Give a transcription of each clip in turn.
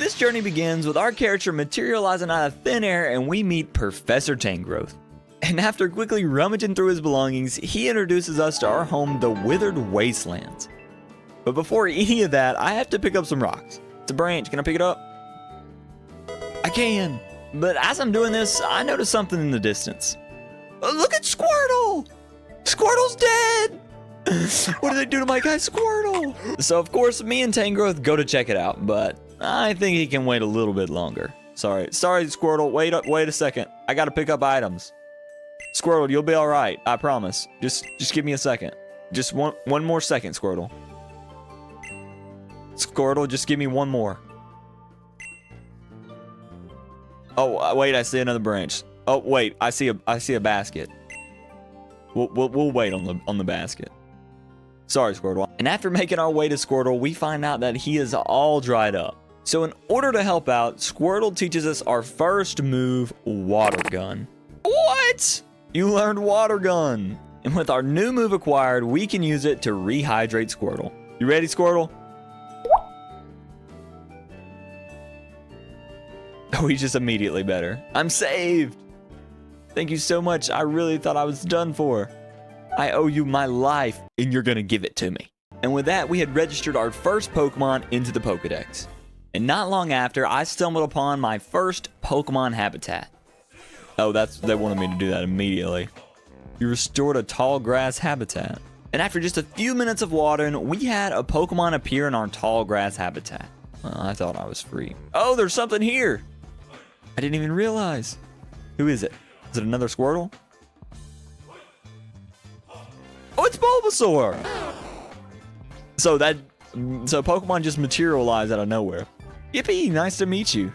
this journey begins with our character materializing out of thin air and we meet Professor Tangrowth. And after quickly rummaging through his belongings, he introduces us to our home, the Withered Wastelands. But before any of that, I have to pick up some rocks. It's a branch, can I pick it up? I can. But as I'm doing this, I notice something in the distance. Look at Squirtle! Squirtle's dead! What did they do to my guy Squirtle? So of course, me and Tangrowth go to check it out, but I think he can wait a little bit longer. Sorry Squirtle, wait a second. I gotta pick up items. Squirtle, you'll be all right, I promise. Just give me a second. Just one more second, Squirtle. Squirtle, just give me one more. Oh, wait, I see another branch. Oh, wait, I see a basket. We'll wait on the basket. Sorry, Squirtle. And after making our way to Squirtle, we find out that he is all dried up. So in order to help out, Squirtle teaches us our first move, Water Gun. What? You learned Water Gun. And with our new move acquired, we can use it to rehydrate Squirtle. You ready, Squirtle? Oh, he's just immediately better. I'm saved. Thank you so much. I really thought I was done for. I owe you my life, and you're gonna give it to me. And with that, we had registered our first Pokemon into the Pokedex. And not long after, I stumbled upon my first Pokemon habitat. Oh, they wanted me to do that immediately. You restored a tall grass habitat. And after just a few minutes of watering, we had a Pokemon appear in our tall grass habitat. Well, I thought I was free. Oh, there's something here. I didn't even realize. Who is it? Is it another Squirtle? Oh, it's Bulbasaur! So Pokemon just materialized out of nowhere. Yippee, nice to meet you.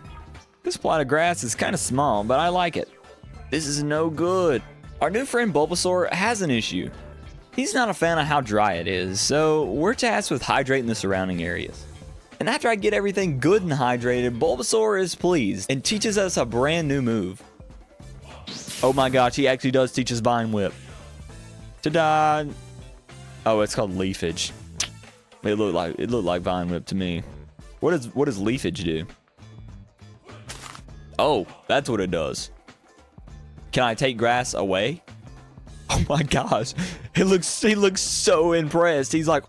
This plot of grass is kind of small, but I like it. This is no good. Our new friend Bulbasaur has an issue. He's not a fan of how dry it is, so we're tasked with hydrating the surrounding areas. And after I get everything good and hydrated, Bulbasaur is pleased and teaches us a brand new move. Oh my gosh, he actually does teach us Vine Whip. Ta-da! Oh, it's called Leafage. It looked like Vine Whip to me. What does Leafage do? Oh, that's what it does. Can I take grass away? Oh my gosh. He looks so impressed. He's like,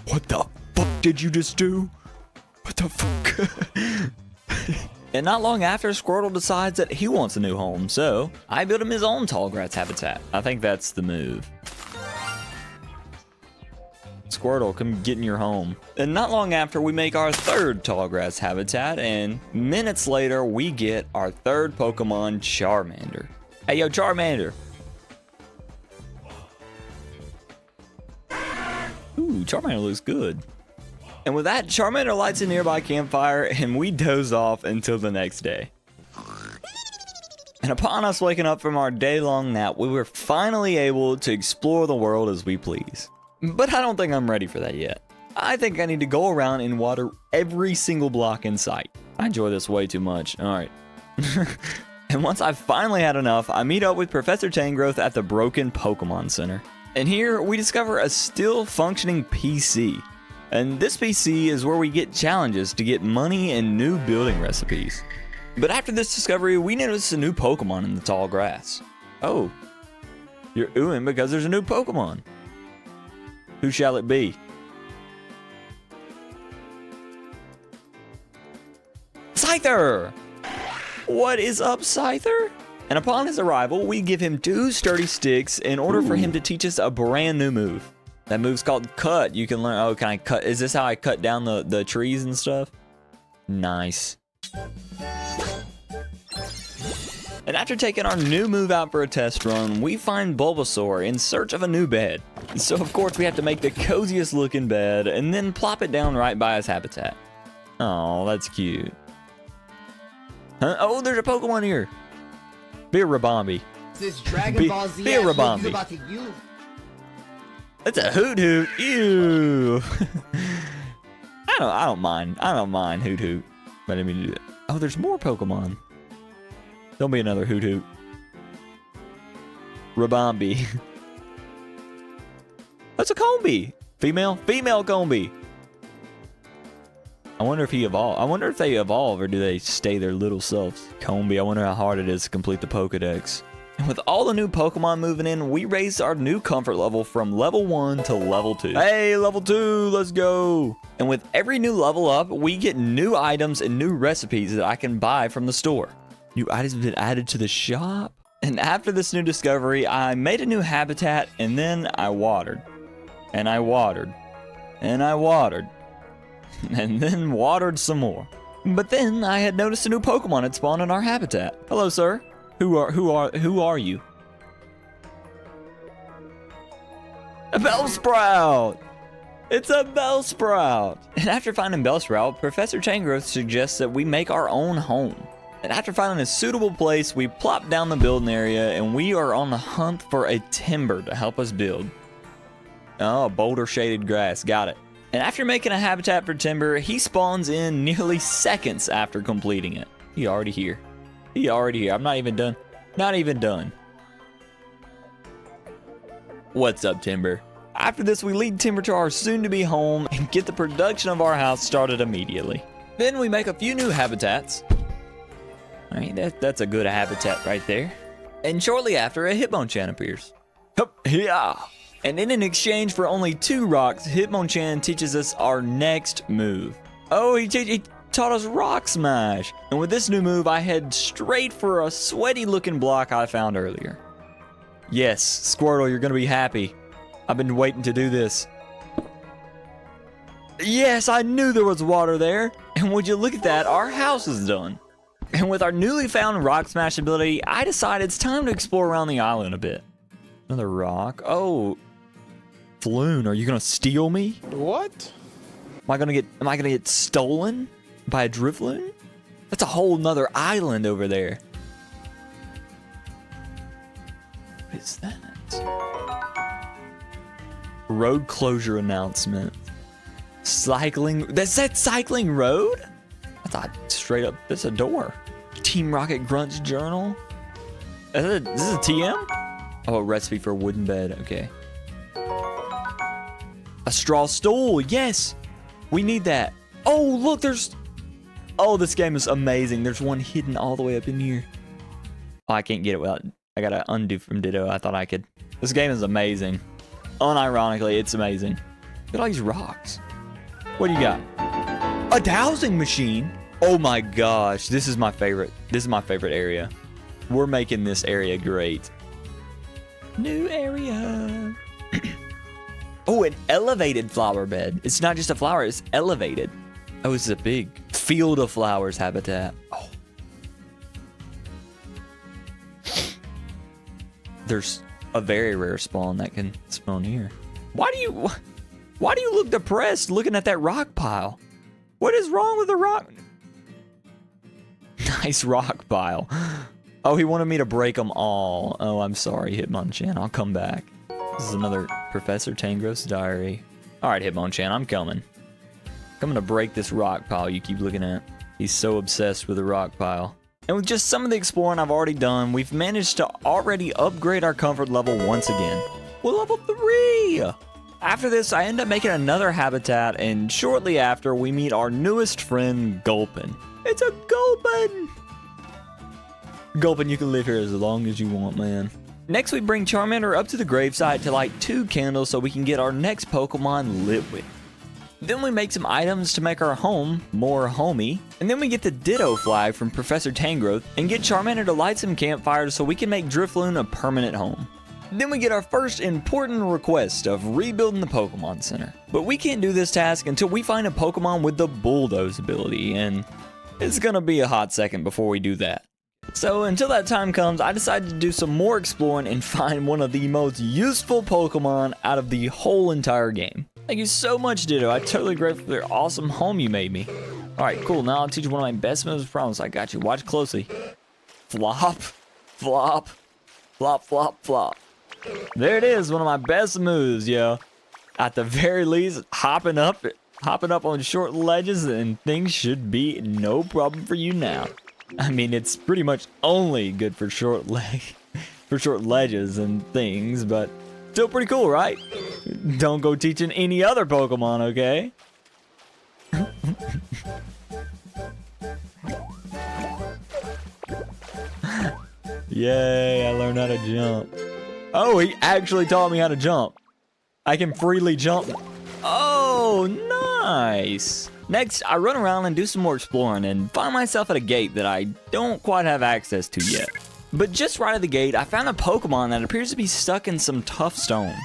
what the fuck did you just do? What the fuck? And not long after, Squirtle decides that he wants a new home, so I built him his own tall grass habitat. I think that's the move. Squirtle, come get in your home. And not long after, we make our third tall grass habitat, and minutes later, we get our third Pokemon, Charmander. Hey, yo, Charmander. Ooh, Charmander looks good. And with that, Charmander lights a nearby campfire, and we doze off until the next day. And upon us waking up from our day-long nap, we were finally able to explore the world as we please. But I don't think I'm ready for that yet. I think I need to go around and water every single block in sight. I enjoy this way too much. Alright. And once I've finally had enough, I meet up with Professor Tangrowth at the Broken Pokemon Center. And here, we discover a still functioning PC. And this PC is where we get challenges to get money and new building recipes. But after this discovery, we notice a new Pokemon in the tall grass. Oh, you're oohing because there's a new Pokemon. Who shall it be? Scyther! What is up, Scyther? And upon his arrival, we give him 2 sturdy sticks in order for him to teach us a brand new move. That move's called Cut. You can learn, oh, can I cut? Is this how I cut down the trees and stuff? Nice. And after taking our new move out for a test run, we find Bulbasaur in search of a new bed. So of course we have to make the coziest looking bed and then plop it down right by his habitat. Oh, that's cute. Huh? Oh, there's a Pokemon here. Be a Rabombi. This Dragon Ball Z be a Rabombi. about to use. That's a Hoot Hoot. Ew. I don't mind. I don't mind Hoot Hoot. But I mean, oh, there's more Pokemon. Don't be another Hoot Hoot. Rabombi. That's a Combi. Female? Female Combi. I wonder if he evolved. I wonder if they evolve or do they stay their little selves. Combi, I wonder how hard it is to complete the Pokedex. And with all the new Pokemon moving in, we raised our new comfort level from level 1 to level 2. Hey, level 2, let's go. And with every new level up, we get new items and new recipes that I can buy from the store. New items have been added to the shop. And after this new discovery, I made a new habitat and then I watered. And I watered. And I watered. And then watered some more. But then I had noticed a new Pokemon had spawned in our habitat. Hello, sir. Who are you? A Bellsprout! It's a Bellsprout! And after finding Bellsprout, Professor Tangrowth suggests that we make our own home. And after finding a suitable place, we plop down the building area and we are on the hunt for a timber to help us build. Oh, boulder shaded grass, got it. And after making a habitat for timber, he spawns in nearly seconds after completing it. He already here. He already here. I'm not even done. Not even done. What's up, Timber? After this, we lead Timber to our soon-to-be home and get the production of our house started immediately. Then we make a few new habitats. All right, that's a good habitat right there. And shortly after, a Hitmonchan appears. Hup, yeah. And in an exchange for only 2 rocks, Hitmonchan teaches us our next move. Oh, he taught us Rock Smash. And with this new move, I head straight for a sweaty-looking block I found earlier. Yes, Squirtle, you're gonna be happy. I've been waiting to do this. Yes, I knew there was water there. And would you look at that, our house is done. And with our newly found Rock Smash ability, I decided it's time to explore around the island a bit. Another rock. Oh, Floon, are you gonna steal me? What? Am I gonna get stolen by a Drifloon? That's a whole nother island over there. What is that? Road closure announcement. Cycling. That's that cycling road? I thought straight up, that's a door. Team Rocket Grunt's journal. This is a TM? Oh, a recipe for a wooden bed. Okay. A straw stool. Yes. We need that. Oh, look, there's... Oh, this game is amazing. There's one hidden all the way up in here. Oh, I can't get it without... I gotta undo from Ditto. I thought I could. This game is amazing. Unironically, it's amazing. Look at all these rocks. What do you got? A dowsing machine? Oh my gosh. This is my favorite. This is my favorite area. We're making this area great. New area. Oh, an elevated flower bed. It's not just a flower, it's elevated. Oh, this is a big field of flowers habitat. Oh. There's a very rare spawn that can spawn here. Why do you look depressed looking at that rock pile? What is wrong with the rock? Nice rock pile. Oh, he wanted me to break them all. Oh, I'm sorry, Hitmonchan. I'll come back. This is another Professor Tangrowth's diary. All right, Hitmonchan, I'm coming. Coming to break this rock pile you keep looking at. He's so obsessed with the rock pile. And with just some of the exploring I've already done, we've managed to already upgrade our comfort level once again. We're level 3! After this, I end up making another habitat, and shortly after, we meet our newest friend, Gulpin. It's a Gulpin! Gulpin, you can live here as long as you want, man. Next, we bring Charmander up to the gravesite to light 2 candles so we can get our next Pokemon lit with. Then we make some items to make our home more homey. And then we get the Ditto flag from Professor Tangrowth and get Charmander to light some campfires so we can make Drifloon a permanent home. Then we get our first important request of rebuilding the Pokemon Center. But we can't do this task until we find a Pokemon with the Bulldoze ability, and it's gonna be a hot second before we do that. So until that time comes, I decided to do some more exploring and find one of the most useful Pokemon out of the whole entire game. Thank you so much, Ditto. I'm totally grateful for the awesome home you made me. Alright, cool. Now I'll teach you one of my best moves. Promise. I got you. Watch closely. Flop, flop, flop, flop, flop. There it is. One of my best moves, yo. At the very least, hopping up on short ledges, and things should be no problem for you now. I mean, it's pretty much only good for short ledges and things, but still pretty cool, right? Don't go teaching any other Pokemon, okay? Yay, I learned how to jump. Oh, he actually taught me how to jump. I can freely jump. Oh, nice. Next, I run around and do some more exploring and find myself at a gate that I don't quite have access to yet. But just right at the gate, I found a Pokemon that appears to be stuck in some tough stone.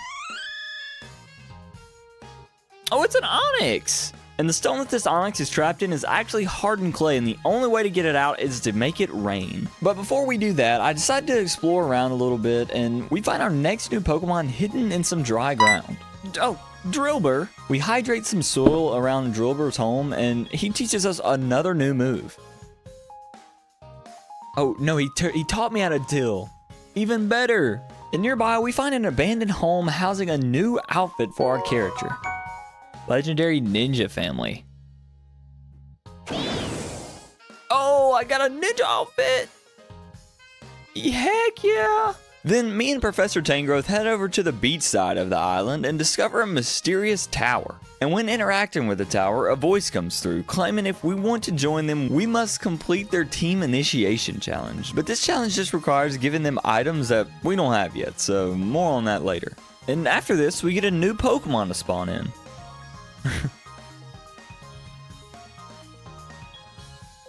Oh, it's an Onix! And the stone that this Onix is trapped in is actually hardened clay, and the only way to get it out is to make it rain. But before we do that, I decided to explore around a little bit, and we find our next new Pokemon hidden in some dry ground. Oh, Drillbur. We hydrate some soil around Drillbur's home, and he teaches us another new move. Oh, no, he taught me how to till. Even better. And nearby, we find an abandoned home housing a new outfit for our character. Legendary Ninja Family. Oh, I got a ninja outfit! Heck yeah! Then me and Professor Tangrowth head over to the beach side of the island and discover a mysterious tower. And when interacting with the tower, a voice comes through claiming if we want to join them, we must complete their team initiation challenge. But this challenge just requires giving them items that we don't have yet, so more on that later. And after this, we get a new Pokemon to spawn in.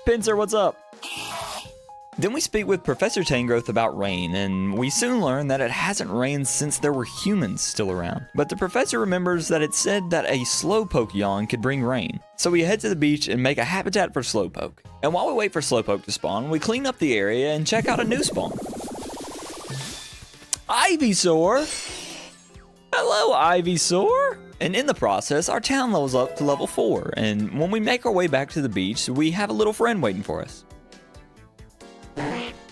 Pinsir, what's up? Then we speak with Professor Tangrowth about rain, and we soon learn that it hasn't rained since there were humans still around. But the professor remembers that it said that a Slowpoke yawn could bring rain. So we head to the beach and make a habitat for Slowpoke. And while we wait for Slowpoke to spawn, we clean up the area and check out a new spawn. Ivysaur! Hello, Ivysaur! And in the process, our town levels up to level 4, and when we make our way back to the beach, we have a little friend waiting for us.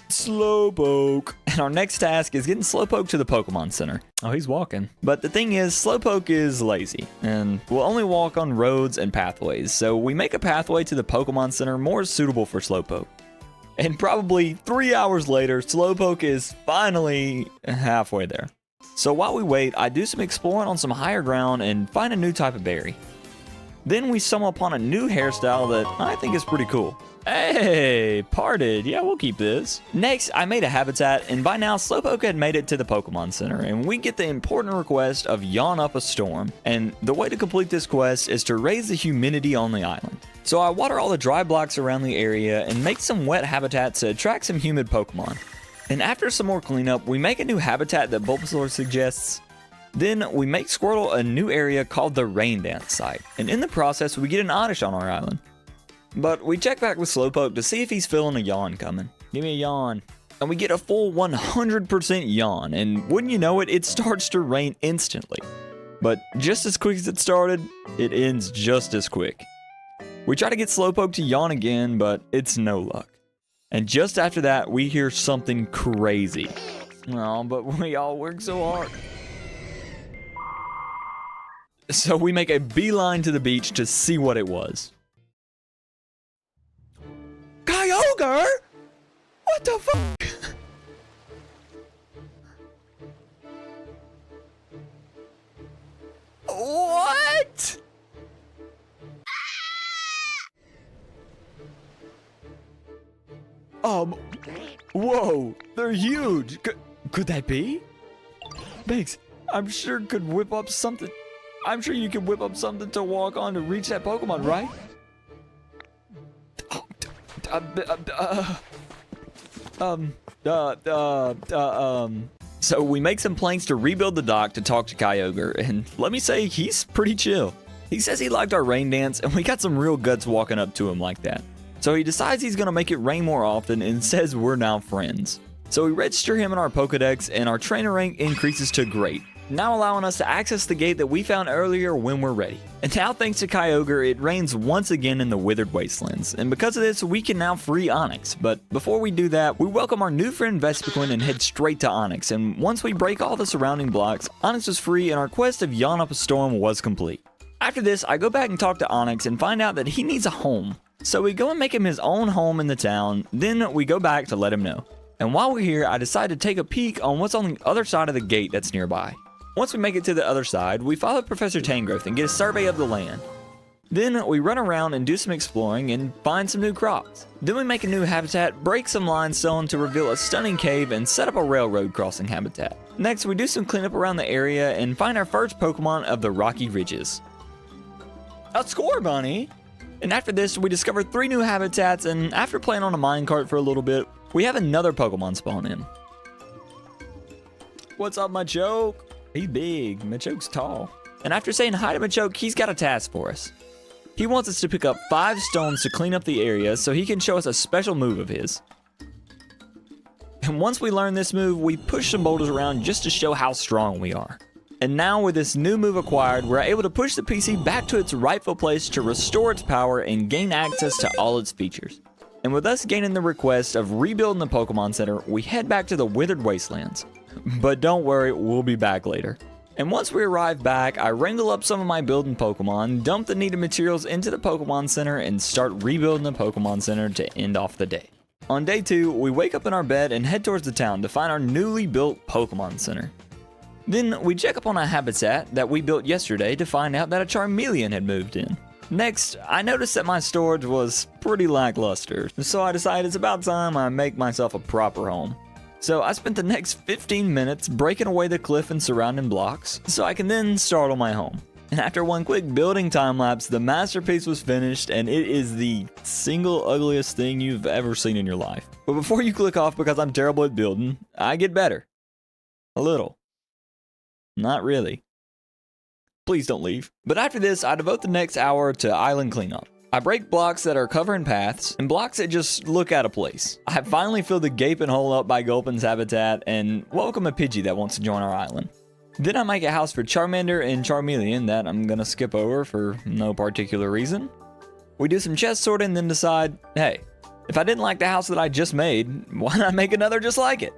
Slowpoke. And our next task is getting Slowpoke to the Pokemon Center. Oh, he's walking. But the thing is, Slowpoke is lazy and will only walk on roads and pathways. So we make a pathway to the Pokemon Center more suitable for Slowpoke. And probably 3 hours later, Slowpoke is finally halfway there. So while we wait, I do some exploring on some higher ground and find a new type of berry. Then we stumble upon a new hairstyle that I think is pretty cool. Hey, parted. Yeah, we'll keep this. Next, I made a habitat, and by now, Slowpoke had made it to the Pokemon Center, and we get the important request of yawn up a storm. And the way to complete this quest is to raise the humidity on the island. So I water all the dry blocks around the area and make some wet habitats to attract some humid Pokemon. And after some more cleanup, we make a new habitat that Bulbasaur suggests. Then we make Squirtle a new area called the Rain Dance site. And in the process, we get an Oddish on our island. But we check back with Slowpoke to see if he's feeling a yawn coming. Give me a yawn. And we get a full 100% yawn. And wouldn't you know it, it starts to rain instantly. But just as quick as it started, it ends just as quick. We try to get Slowpoke to yawn again, but it's no luck. And just after that, we hear something crazy. Oh, but we all work so hard. So we make a beeline to the beach to see what it was. Kyogre? What the fuck? What? Whoa, they're huge. Could that be? Banks, I'm sure could whip up something. I'm sure you could whip up something to walk on to reach that Pokemon, right? So we make some planks to rebuild the dock to talk to Kyogre, and let me say, he's pretty chill. He says he liked our rain dance, and we got some real guts walking up to him like that. So he decides he's gonna make it rain more often and says we're now friends. So we register him in our Pokedex, and our trainer rank increases to Great, now allowing us to access the gate that we found earlier when we're ready. And now thanks to Kyogre, it rains once again in the Withered Wastelands, and because of this, we can now free Onix. But before we do that, we welcome our new friend Vespiquen and head straight to Onix, and once we break all the surrounding blocks, Onix was free and our quest of Yawn Up a Storm was complete. After this, I go back and talk to Onix and find out that he needs a home. So we go and make him his own home in the town, then we go back to let him know. And while we're here, I decide to take a peek on what's on the other side of the gate that's nearby. Once we make it to the other side, we follow Professor Tangrowth and get a survey of the land. Then we run around and do some exploring and find some new crops. Then we make a new habitat, break some limestone to reveal a stunning cave and set up a railroad crossing habitat. Next, we do some cleanup around the area and find our first Pokemon of the Rocky Ridges. A Scorbunny! And after this, we discover 3 new habitats, and after playing on a minecart for a little bit, we have another Pokemon spawn in. What's up, Machoke? He's big. Machoke's tall. And after saying hi to Machoke, he's got a task for us. He wants us to pick up 5 stones to clean up the area so he can show us a special move of his. And once we learn this move, we push some boulders around just to show how strong we are. And now with this new move acquired, we're able to push the PC back to its rightful place to restore its power and gain access to all its features. And with us gaining the request of rebuilding the Pokemon Center, we head back to the Withered Wastelands. But don't worry, we'll be back later. And once we arrive back, I wrangle up some of my building Pokemon, dump the needed materials into the Pokemon Center, and start rebuilding the Pokemon Center to end off the day. On day 2, we wake up in our bed and head towards the town to find our newly built Pokemon Center. Then we check up on a habitat that we built yesterday to find out that a Charmeleon had moved in. Next, I noticed that my storage was pretty lackluster, so I decided it's about time I make myself a proper home. So I spent the next 15 minutes breaking away the cliff and surrounding blocks, so I can then start on my home. And after one quick building time lapse, the masterpiece was finished, and it is the single ugliest thing you've ever seen in your life. But before you click off because I'm terrible at building, I get better. A little. Not really. Please don't leave. But after this, I devote the next hour to island cleanup. I break blocks that are covering paths and blocks that just look out of place. I have finally filled the gaping hole up by Gulpin's habitat and welcome a Pidgey that wants to join our island. Then I make a house for Charmander and Charmeleon that I'm gonna skip over for no particular reason. We do some chest sorting and then decide, hey, if I didn't like the house that I just made, why not make another just like it?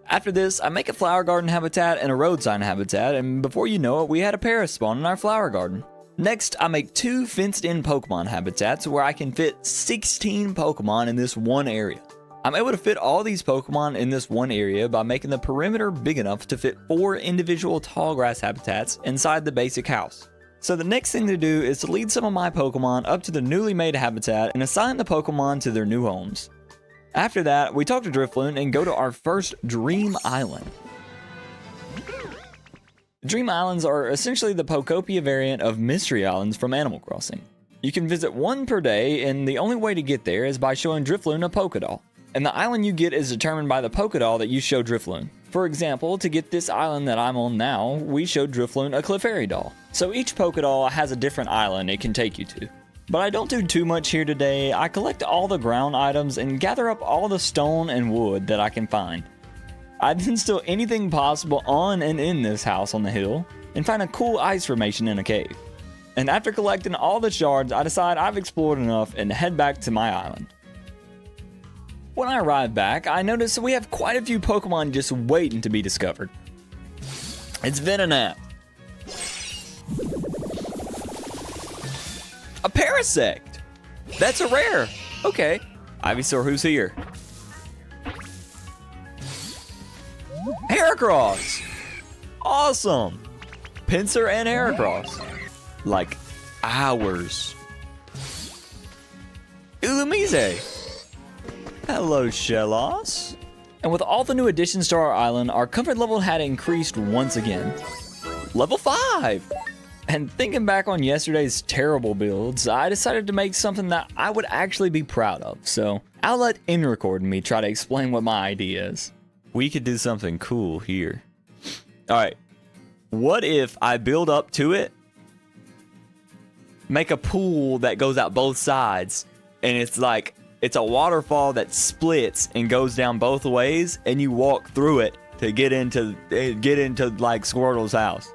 After this, I make a flower garden habitat and a road sign habitat, and before you know it, we had a Paris spawn in our flower garden. Next, I make 2 fenced-in Pokemon habitats where I can fit 16 Pokemon in this one area. I'm able to fit all these Pokemon in this one area by making the perimeter big enough to fit 4 individual tall grass habitats inside the basic house. So the next thing to do is to lead some of my Pokemon up to the newly made habitat and assign the Pokemon to their new homes. After that, we talk to Drifloon and go to our first Dream Island. Dream Islands are essentially the Pokopia variant of Mystery Islands from Animal Crossing. You can visit 1 per day, and the only way to get there is by showing Drifloon a Pokédoll. And the island you get is determined by the Pokédoll that you show Drifloon. For example, to get this island that I'm on now, we showed Drifloon a Clefairy doll. So each Pokédoll has a different island it can take you to. But I don't do too much here today. I collect all the ground items and gather up all the stone and wood that I can find. I then steal anything possible on and in this house on the hill, and find a cool ice formation in a cave. And after collecting all the shards, I decide I've explored enough and head back to my island. When I arrive back, I notice that we have quite a few Pokemon just waiting to be discovered. It's Venonat. A Parasect! That's a rare! Okay, Ivysaur, who's here? Heracross! Awesome! Pinsir and Heracross. Like, hours. Illumise! Hello, Shellos. And with all the new additions to our island, our comfort level had increased once again. Level 5! And thinking back on yesterday's terrible builds, I decided to make something that I would actually be proud of, so I'll let InRecord me try to explain what my idea is. We could do something cool here. Alright, what if I build up to it, make a pool that goes out both sides, and it's like, it's a waterfall that splits and goes down both ways, and you walk through it to get into like Squirtle's house.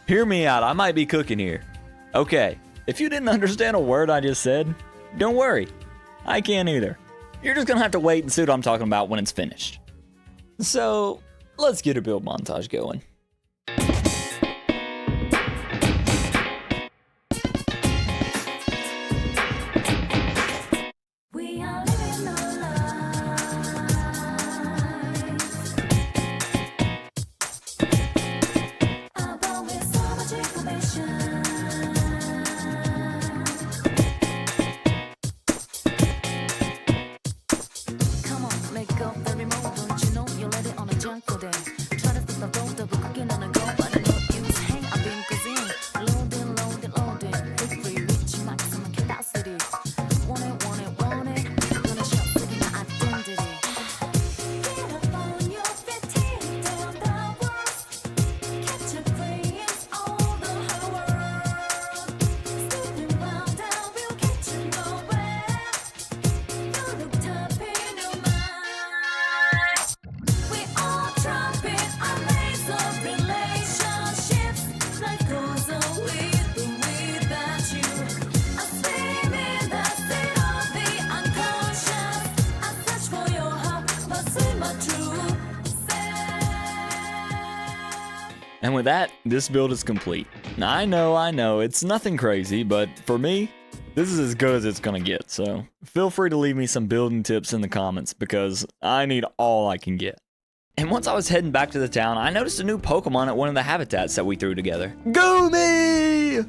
Hear me out, I might be cooking here. Okay, if you didn't understand a word I just said, don't worry, I can't either. You're just gonna have to wait and see what I'm talking about when it's finished. So, let's get a build montage going. We are living our lives. About with so much information. And with that, this build is complete. Now, I know, it's nothing crazy, but for me, this is as good as it's gonna get, so feel free to leave me some building tips in the comments because I need all I can get. And once I was heading back to the town, I noticed a new Pokemon at one of the habitats that we threw together. Goomy!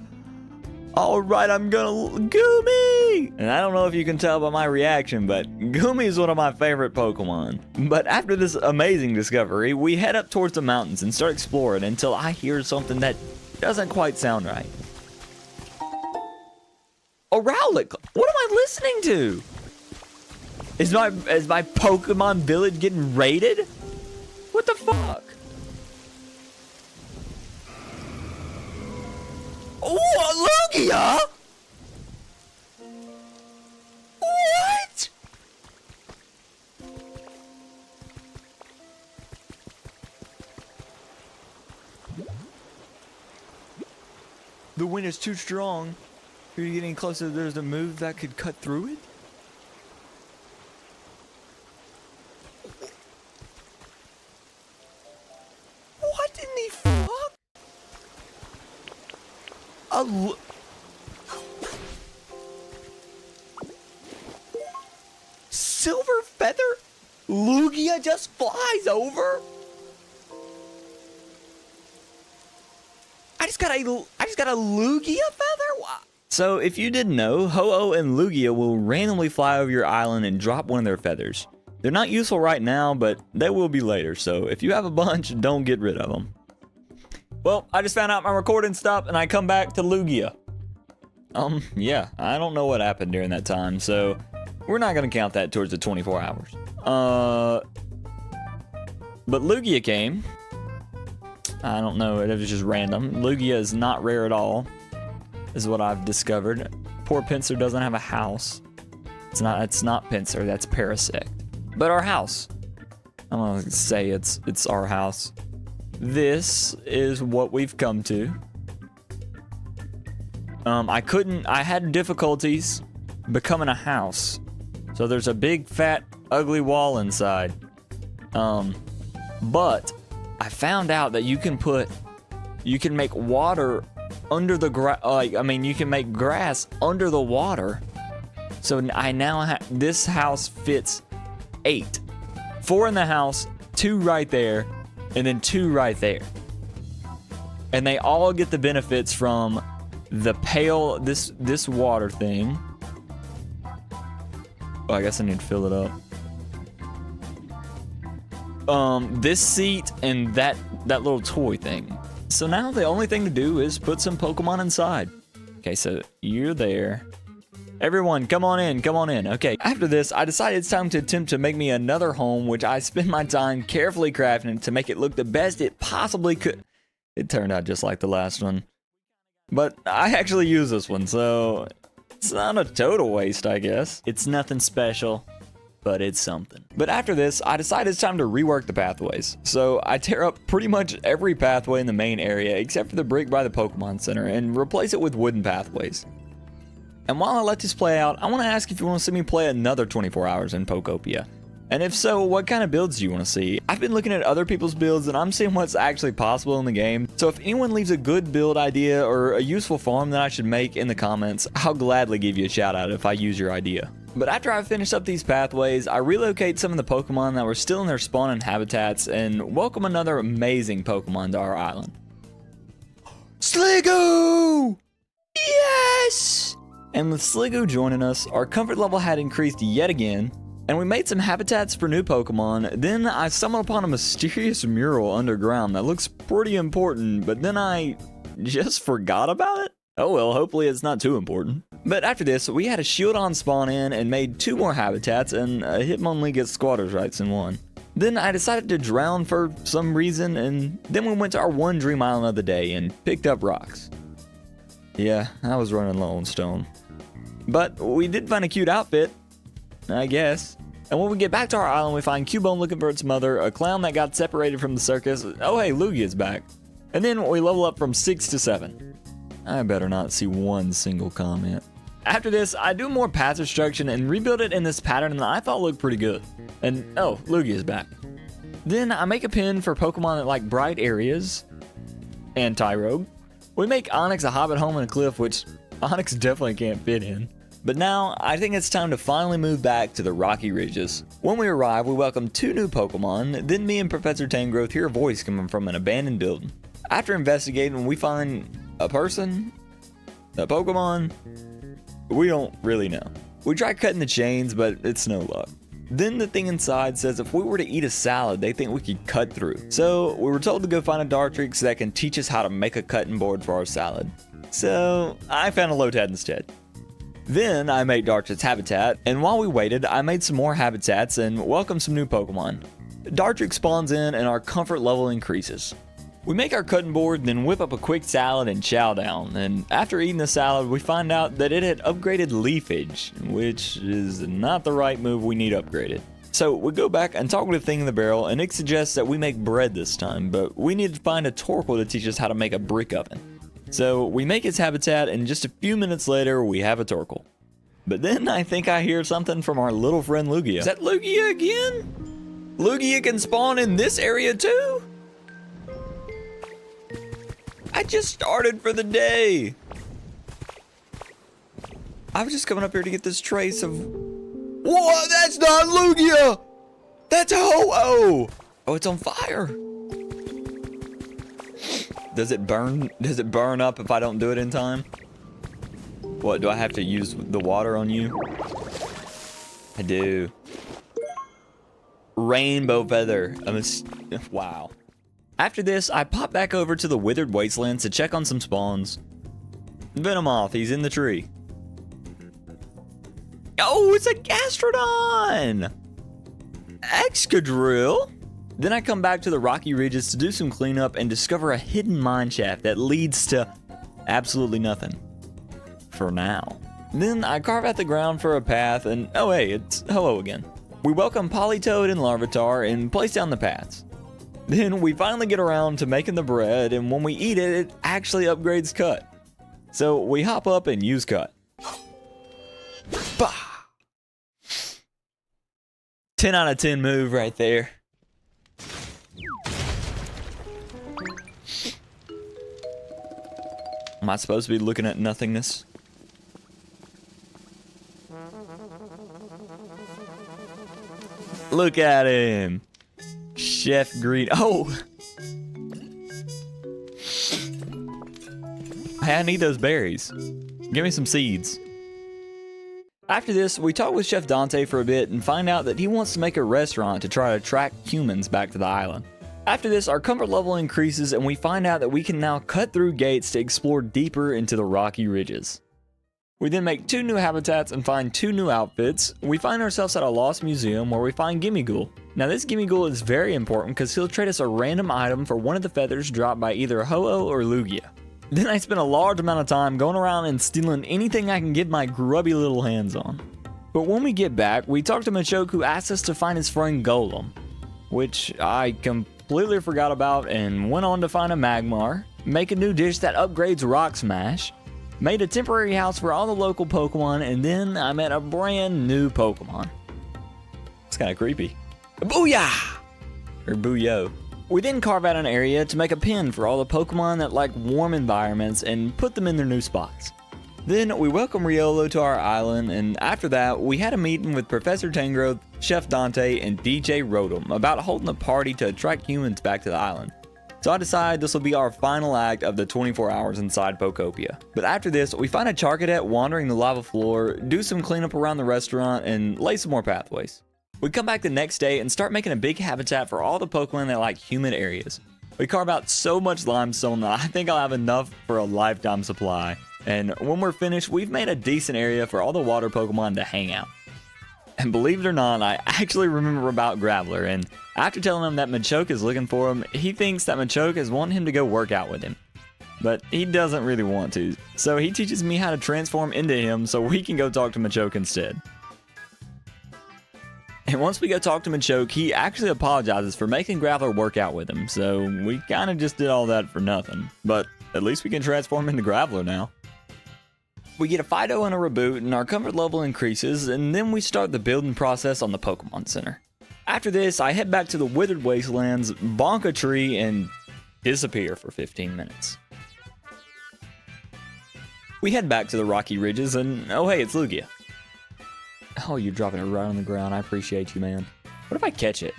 Alright, I'm gonna... Goomy! And I don't know if you can tell by my reaction, but Goomy is one of my favorite Pokemon. But after this amazing discovery, we head up towards the mountains and start exploring until I hear something that doesn't quite sound right. A Rowlet! What am I listening to? Is my Pokemon village getting raided? What the fuck? Oh, Lugia! What? The wind is too strong. You're getting closer. There's a move that could cut through it. What in the fuck? Silver feather? Lugia just flies over? I just got a Lugia feather? Wow. So if you didn't know, Ho-Oh and Lugia will randomly fly over your island and drop one of their feathers. They're not useful right now, but they will be later, so if you have a bunch, don't get rid of them. Well, I just found out my recording stopped and I come back to Lugia. Yeah, I don't know what happened during that time, so we're not gonna count that towards the 24 hours. But Lugia came. I don't know, it was just random. Lugia is not rare at all, is what I've discovered. Poor Pinsir doesn't have a house. It's not Pinsir, that's Parasect. But our house. I'm gonna say it's our house. This is what we've come to. I had difficulties becoming a house. So there's a big, fat, ugly wall inside. But I found out that you can make water under the you can make grass under the water. So I now this house fits 8. 4 in the house, 2 right there, and then 2 right there. And they all get the benefits from the pail, this water thing. Oh, I guess I need to fill it up. This seat and that little toy thing. So now the only thing to do is put some Pokemon inside. Okay, so you're there. Everyone, come on in, come on in. Okay, after this, I decided it's time to attempt to make me another home, which I spent my time carefully crafting to make it look the best it possibly could. It turned out just like the last one. But I actually use this one, so it's not a total waste, I guess. It's nothing special, but it's something. But after this, I decided it's time to rework the pathways. So I tear up pretty much every pathway in the main area, except for the brick by the Pokemon Center, and replace it with wooden pathways. And while I let this play out, I want to ask if you want to see me play another 24 hours in Pokopia. And if so, what kind of builds do you want to see? I've been looking at other people's builds and I'm seeing what's actually possible in the game. So if anyone leaves a good build idea or a useful farm that I should make in the comments, I'll gladly give you a shout out if I use your idea. But after I finish up these pathways, I relocate some of the Pokemon that were still in their spawning habitats and welcome another amazing Pokemon to our island. Sliggoo! Yes! And with Sliggoo joining us, our comfort level had increased yet again, and we made some habitats for new Pokemon. Then I stumbled upon a mysterious mural underground that looks pretty important, but then I just forgot about it? Oh well, hopefully it's not too important. But after this, we had a Shieldon spawn in and made 2 more habitats, and a Hitmonlee gets squatters rights in 1. Then I decided to drown for some reason, and then we went to our one dream island of the day and picked up rocks. Yeah, I was running low on stone. But we did find a cute outfit, I guess. And when we get back to our island, we find Cubone looking for its mother, a clown that got separated from the circus. Oh hey, Lugia's back. And then we level up from 6 to 7. I better not see one single comment. After this, I do more path destruction and rebuild it in this pattern that I thought looked pretty good. And oh, Lugia's back. Then I make a pin for Pokemon that like bright areas. and Tyrogue. We make Onyx a hobbit home in a cliff, which Onyx definitely can't fit in. But now, I think it's time to finally move back to the Rocky Ridges. When we arrive, we welcome 2 new Pokemon, then me and Professor Tangrowth hear a voice coming from an abandoned building. After investigating, we find a person, a Pokemon, we don't really know. We try cutting the chains, but it's no luck. Then the thing inside says if we were to eat a salad, they think we could cut through. So we were told to go find a Dartrix that can teach us how to make a cutting board for our salad. So I found a Lotad instead. Then I made Dartrix habitat, and while we waited, I made some more habitats and welcomed some new Pokemon. Dartrix spawns in and our comfort level increases. We make our cutting board, then whip up a quick salad and chow down, and after eating the salad, we find out that it had upgraded leafage, which is not the right move, we need upgraded. So we go back and talk with the thing in the barrel, and it suggests that we make bread this time, but we need to find a Torkoal to teach us how to make a brick oven. So we make its habitat, and just a few minutes later, we have a Torkoal. But then I think I hear something from our little friend Lugia. Is that Lugia again? Lugia can spawn in this area too? I just started for the day. I was just coming up here to get this trace of... Whoa, that's not Lugia! That's Ho-Oh! Oh, it's on fire. Does it burn? Does it burn up if I don't do it in time? What, do I have to use the water on you? I do. Rainbow feather. Wow. After this, I pop back over to the Withered Wastelands to check on some spawns. Venomoth, he's in the tree. Oh, it's a Gastrodon! Excadrill? Then I come back to the Rocky Ridges to do some cleanup and discover a hidden mine shaft that leads to absolutely nothing. For now. Then I carve out the ground for a path and oh hey, it's Ho-Oh again. We welcome Politoed and Larvitar and place down the paths. Then we finally get around to making the bread, and when we eat it, it actually upgrades cut. So we hop up and use cut. Bah! 10 out of 10 move right there. Am I supposed to be looking at nothingness? Look at him! Chef Green. Oh! Hey, I need those berries. Give me some seeds. After this, we talk with Chef Dante for a bit and find out that he wants to make a restaurant to try to attract humans back to the island. After this, our comfort level increases and we find out that we can now cut through gates to explore deeper into the Rocky Ridges. We then make 2 new habitats and find 2 new outfits. We find ourselves at a lost museum where we find Gimmighoul. Now this Gimmighoul is very important because he'll trade us a random item for one of the feathers dropped by either Ho-Oh or Lugia. Then I spend a large amount of time going around and stealing anything I can get my grubby little hands on. But when we get back, we talk to Machoke, who asks us to find his friend Golem, which I completely forgot about and went on to find a Magmar, make a new dish that upgrades Rock Smash, made a temporary house for all the local Pokemon, and then I met a brand new Pokemon. It's kind of creepy. Booyah! Or Booyo. We then carve out an area to make a pen for all the Pokemon that like warm environments and put them in their new spots. Then we welcome Riolo to our island, and after that, we had a meeting with Professor Tangrowth, Chef Dante, and DJ Rotom about holding a party to attract humans back to the island. So I decide this will be our final act of the 24 hours inside Pokopia. But after this, we find a Charcadet wandering the lava floor, do some cleanup around the restaurant, and lay some more pathways. We come back the next day and start making a big habitat for all the Pokemon that like humid areas. We carve out so much limestone that I think I'll have enough for a lifetime supply. And when we're finished, we've made a decent area for all the water Pokemon to hang out. And believe it or not, I actually remember about Graveler, and after telling him that Machoke is looking for him, he thinks that Machoke is wanting him to go work out with him. But he doesn't really want to, so he teaches me how to transform into him so we can go talk to Machoke instead. And once we go talk to Machoke, he actually apologizes for making Graveler work out with him, so we kind of just did all that for nothing. But at least we can transform into Graveler now. We get a Fido and a Reboot, and our comfort level increases, and then we start the building process on the Pokemon Center. After this, I head back to the Withered Wastelands, bonk a tree, and disappear for 15 minutes. We head back to the rocky ridges and, oh hey, it's Lugia. Oh, you're dropping it right on the ground. I appreciate you, man. What if I catch it?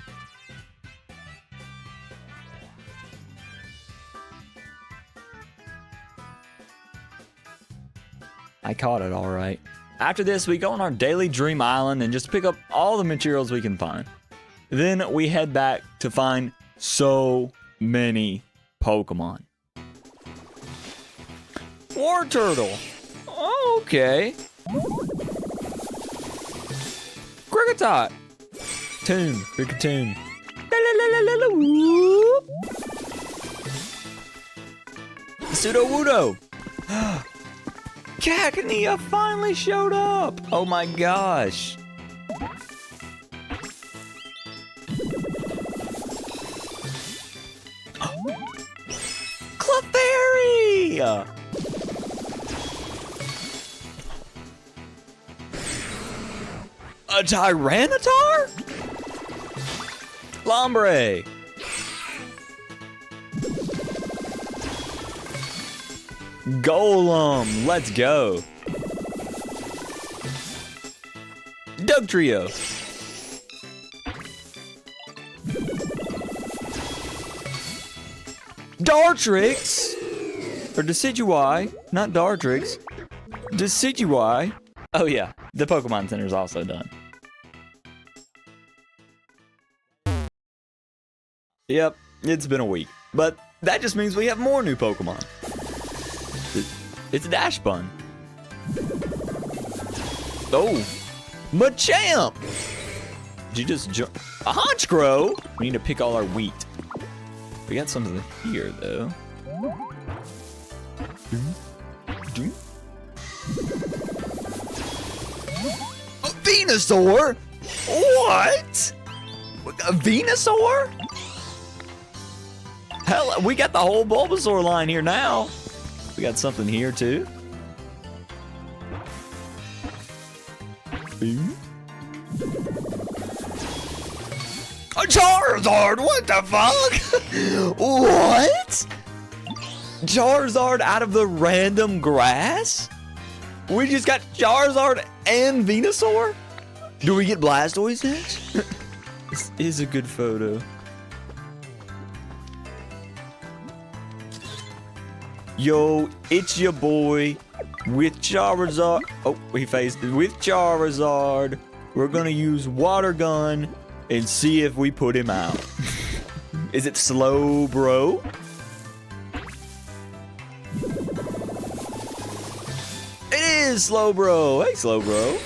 I caught it all right. After this, we go on our daily dream island and just pick up all the materials we can find. Then we head back to find so many Pokemon. War Turtle. Okay. Kricketot. Toon. Cricketoon. Pseudo-Wudo. Cacnea finally showed up! Oh my gosh. Clefairy! A Tyranitar? Lombre. Golem, let's go. Dugtrio. Dartrix. Or Decidueye, not Dartrix. Decidueye. Oh yeah, the Pokemon Center's also done. Yep, it's been a week. But that just means we have more new Pokemon. It's Dash Bun. Oh, Machamp! Did you just jump? A Honchkrow? We need to pick all our wheat. We got something here, though. A Venusaur? What? A Venusaur? Hell, we got the whole Bulbasaur line here now. We got something here too. A Charizard, what the fuck? What? Charizard out of the random grass? We just got Charizard and Venusaur? Do we get Blastoise next? This is a good photo. Yo, it's your boy with Charizard. Oh, he faced it with Charizard. We're gonna use Water Gun and see if we put him out. Is it slow, bro? It is slow, bro. Hey, slow, bro.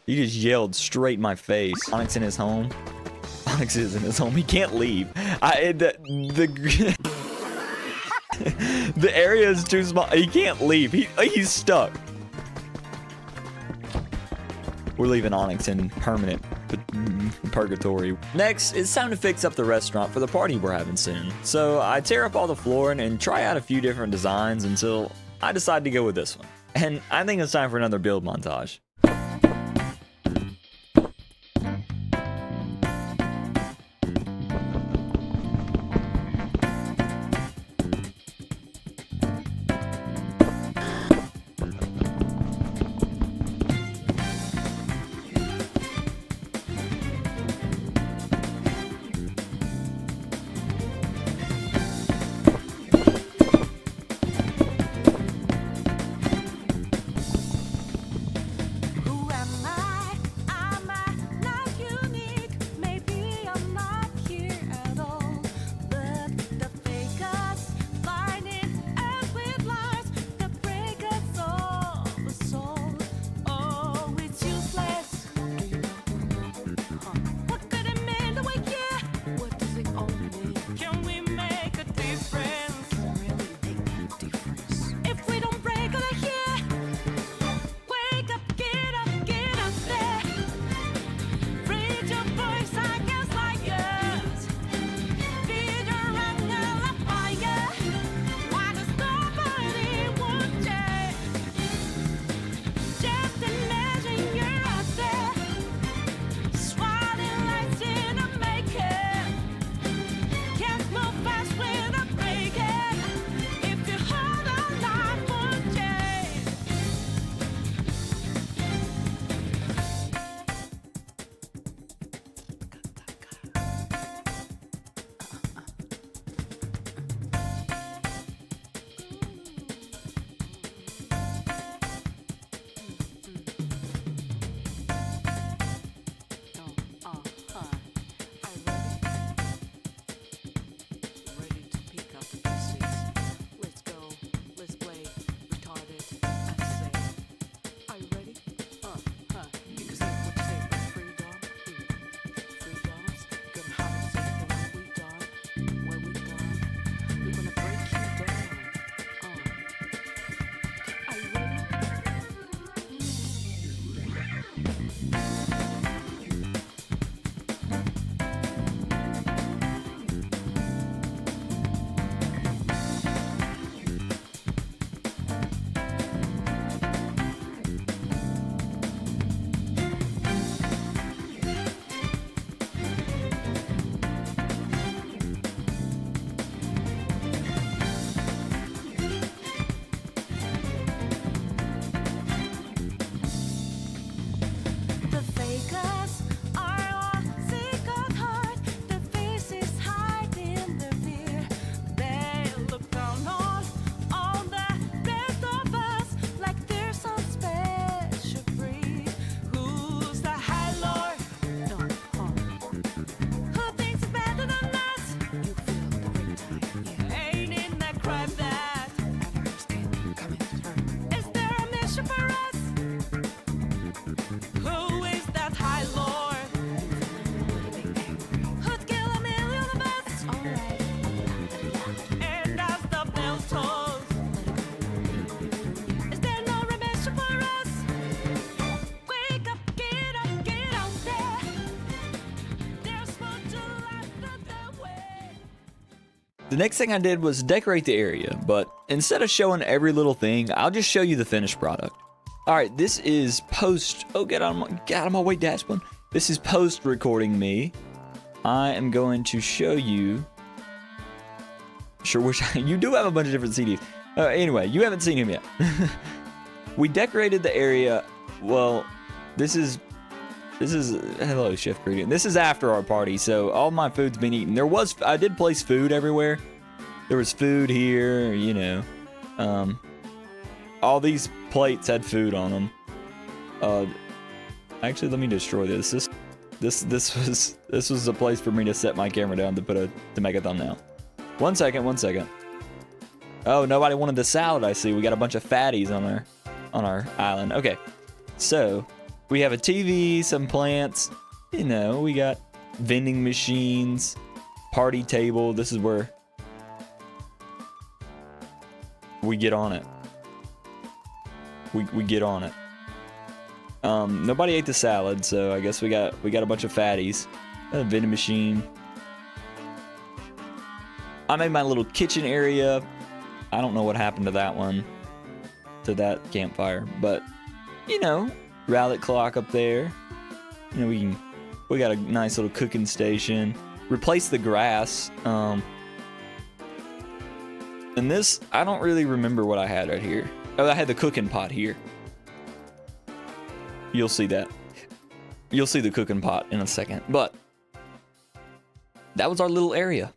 He just yelled straight in my face. Onyx in his home. Onyx is in his home. He can't leave. The area is too small. He can't leave. He's stuck. We're leaving Onyx in permanent purgatory. Next, it's time to fix up the restaurant for the party we're having soon. So I tear up all the flooring and try out a few different designs until I decide to go with this one. And I think it's time for another build montage. The next thing I did was decorate the area, but instead of showing every little thing, I'll just show you the finished product. All right, this is post. Oh, get out of my way, Dashbun. This is post recording me. I am going to show you. Sure wish you do have a bunch of different CDs. Anyway, you haven't seen him yet. We decorated the area. Well, this is hello, Chef Gradient. This is after our party, so all my food's been eaten. I did place food everywhere. There was food here, you know. All these plates had food on them. Actually, let me destroy this. This was a place for me to set my camera down to make a thumbnail. One second. Oh, nobody wanted the salad. I see. We got a bunch of fatties on our island. Okay, so we have a TV, some plants. You know, we got vending machines, party table. This is where we get on it. We get on it. Nobody ate the salad, so I guess we got a bunch of fatties. A vending machine. I made my little kitchen area. I don't know what happened to that one, to that campfire, but you know, rallet clock up there. You know, we got a nice little cooking station. Replace the grass. And this, I don't really remember what I had right here. Oh, I had the cooking pot here. You'll see that. You'll see the cooking pot in a second. But that was our little area.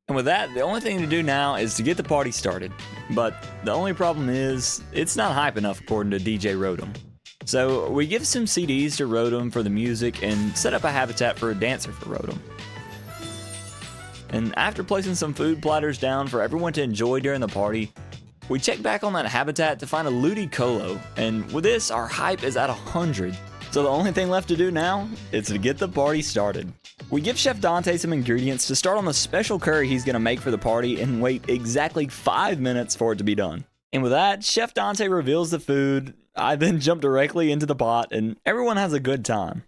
And with that, the only thing to do now is to get the party started. But the only problem is, it's not hype enough according to DJ Rotom. So we give some CDs to Rotom for the music and set up a habitat for a dancer for Rotom. And after placing some food platters down for everyone to enjoy during the party, we check back on that habitat to find a Ludicolo, and with this, our hype is at 100. So the only thing left to do now is to get the party started. We give Chef Dante some ingredients to start on the special curry he's gonna make for the party and wait exactly 5 minutes for it to be done. And with that, Chef Dante reveals the food. I then jump directly into the pot and everyone has a good time.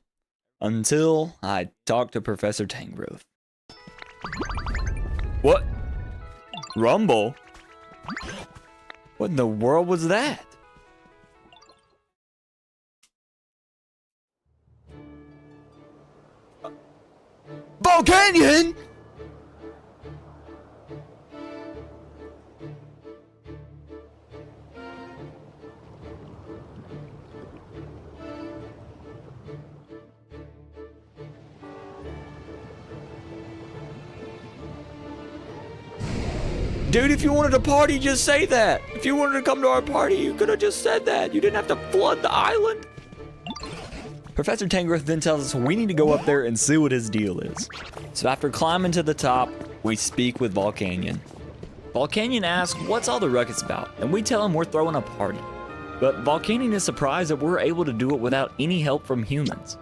Until I talk to Professor Tangrowth. What? Rumble? What in the world was that? Canyon? Dude, if you wanted to party, just say that. If you wanted to come to our party, you could have just said that. You didn't have to flood the island. Professor Tangrowth then tells us we need to go up there and see what his deal is. So after climbing to the top, we speak with Volcanion. Volcanion asks what's all the ruckus about, and we tell him we're throwing a party. But Volcanion is surprised that we're able to do it without any help from humans.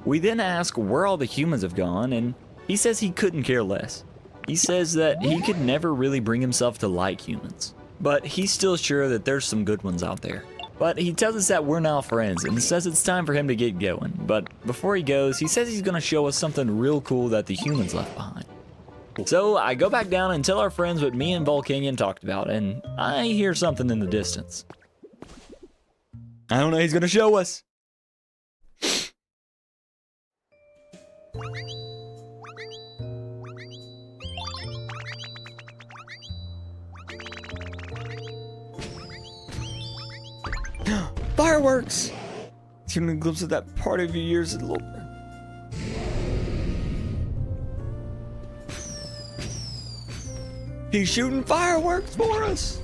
We then ask where all the humans have gone, and he says he couldn't care less. He says that he could never really bring himself to like humans, but he's still sure that there's some good ones out there. But he tells us that we're now friends and says it's time for him to get going. But before he goes, he says he's gonna show us something real cool that the humans left behind. So I go back down and tell our friends what me and Volcanion talked about, and I hear something in the distance. I don't know, he's gonna show us. Fireworks! It's giving me a glimpse of that part of your years at Lord. He's shooting fireworks for us!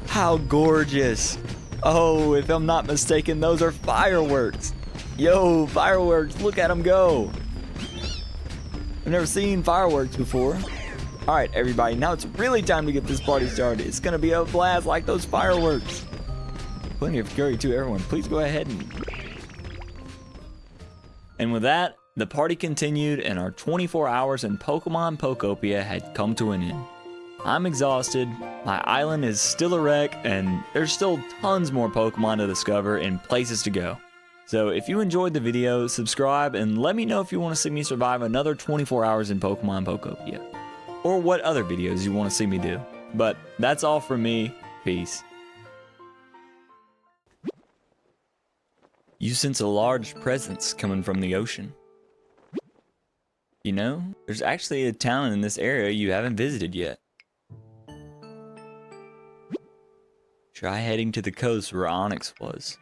How gorgeous! Oh, if I'm not mistaken, those are fireworks! Yo, fireworks, look at them go! I've never seen fireworks before. Alright, everybody, now it's really time to get this party started. It's gonna be a blast like those fireworks. Plenty of fury too, everyone. Please go ahead and with that, the party continued and our 24 hours in Pokemon Pokopia had come to an end. I'm exhausted, my island is still a wreck, and there's still tons more Pokemon to discover and places to go. So if you enjoyed the video, subscribe and let me know if you want to see me survive another 24 hours in Pokemon Pokopia. or what other videos you want to see me do. But that's all from me. Peace. You sense a large presence coming from the ocean. You know, there's actually a town in this area you haven't visited yet. Try heading to the coast where Onyx was.